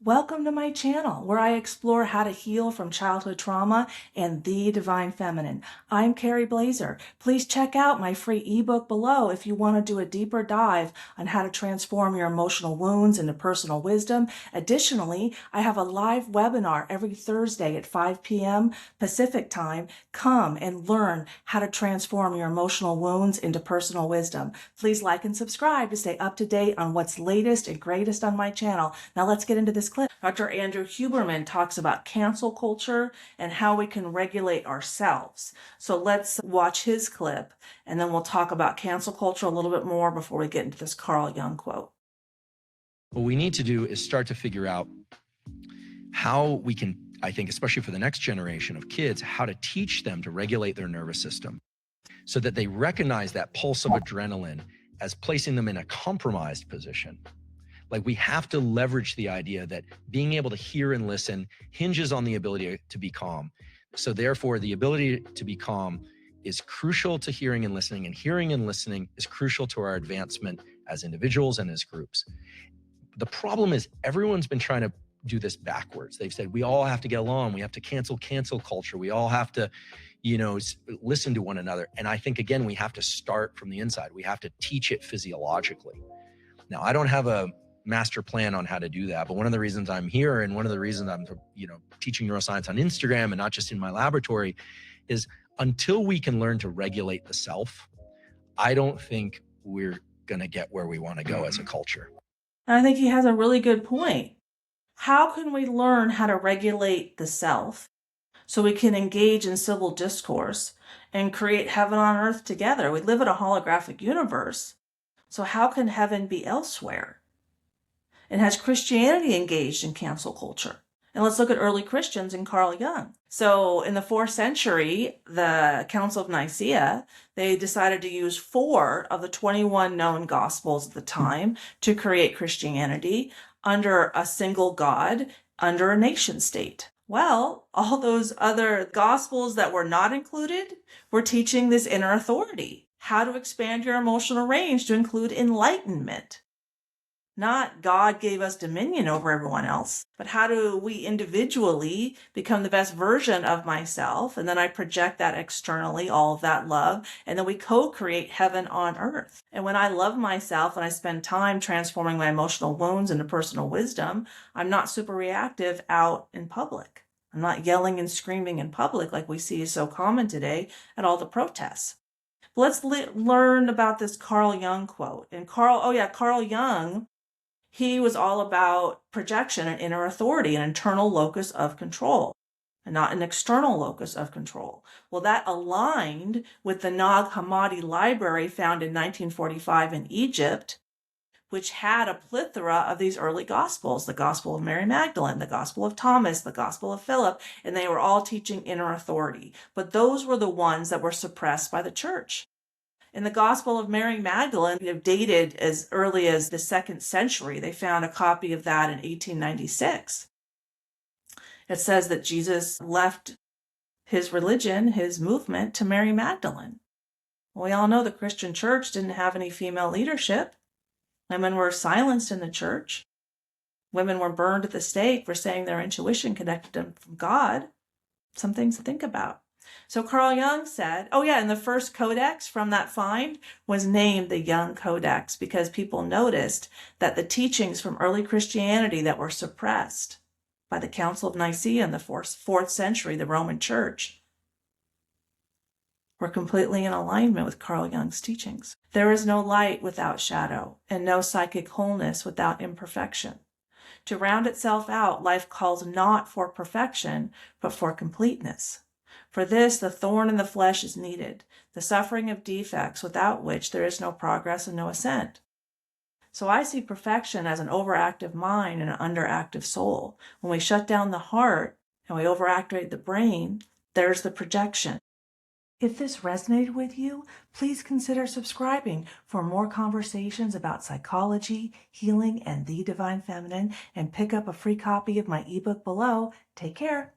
Welcome to my channel where I explore how to heal from childhood trauma and the divine feminine. I'm Carrie Blazer. Please check out my free ebook below if you want to do a deeper dive on how to transform your emotional wounds into personal wisdom. Additionally, I have a live webinar every Thursday at 5 p.m. Pacific time. Come and learn how to transform your emotional wounds into personal wisdom. Please like and subscribe to stay up to date on what's latest and greatest on my channel. Now let's get into this clip. Dr. Andrew Huberman talks about cancel culture and how we can regulate ourselves. So let's watch his clip and then we'll talk about cancel culture a little bit more before we get into this Carl Jung quote. What we need to do is start to figure out how we can, I think, especially for the next generation of kids, how to teach them to regulate their nervous system so that they recognize that pulse of adrenaline as placing them in a compromised position. Like, we have to leverage the idea that being able to hear and listen hinges on the ability to be calm. So therefore, the ability to be calm is crucial to hearing and listening is crucial to our advancement as individuals and as groups. The problem is everyone's been trying to do this backwards. They've said we all have to get along. We have to cancel culture. We all have to, listen to one another. And I think, again, we have to start from the inside. We have to teach it physiologically. Now, I don't have a master plan on how to do that, but one of the reasons I'm here and one of the reasons I'm, teaching neuroscience on Instagram and not just in my laboratory is until we can learn to regulate the self, I don't think we're going to get where we want to go as a culture. I think he has a really good point. How can we learn how to regulate the self so we can engage in civil discourse and create heaven on earth together? We live in a holographic universe. So how can heaven be elsewhere? And has Christianity engaged in cancel culture? And let's look at early Christians and Carl Jung. So in the 4th century, the Council of Nicaea, they decided to use 4 of the 21 known gospels at the time to create Christianity under a single God, under a nation state. Well, all those other gospels that were not included were teaching this inner authority, how to expand your emotional range to include enlightenment. Not God gave us dominion over everyone else, but how do we individually become the best version of myself? And then I project that externally, all of that love, and then we co-create heaven on earth. And when I love myself and I spend time transforming my emotional wounds into personal wisdom, I'm not super reactive out in public. I'm not yelling and screaming in public like we see is so common today at all the protests. But let's learn about this Carl Jung quote. And Carl Jung, he was all about projection and inner authority, an internal locus of control, and not an external locus of control. Well, that aligned with the Nag Hammadi library found in 1945 in Egypt, which had a plethora of these early gospels, the Gospel of Mary Magdalene, the Gospel of Thomas, the Gospel of Philip, and they were all teaching inner authority. But those were the ones that were suppressed by the church. In the Gospel of Mary Magdalene, dated as early as the 2nd century, they found a copy of that in 1896. It says that Jesus left his religion, his movement, to Mary Magdalene. Well, we all know the Christian church didn't have any female leadership. Women were silenced in the church. Women were burned at the stake for saying their intuition connected them from God. Some things to think about. So Carl Jung said, and the first codex from that find was named the Jung Codex because people noticed that the teachings from early Christianity that were suppressed by the Council of Nicaea in the 4th century, the Roman Church, were completely in alignment with Carl Jung's teachings. There is no light without shadow and no psychic wholeness without imperfection. To round itself out, life calls not for perfection, but for completeness. For this, the thorn in the flesh is needed, the suffering of defects without which there is no progress and no ascent. So I see perfection as an overactive mind and an underactive soul. When we shut down the heart and we overactivate the brain, there's the projection. If this resonated with you, please consider subscribing for more conversations about psychology, healing, and the divine feminine, and pick up a free copy of my ebook below. Take care.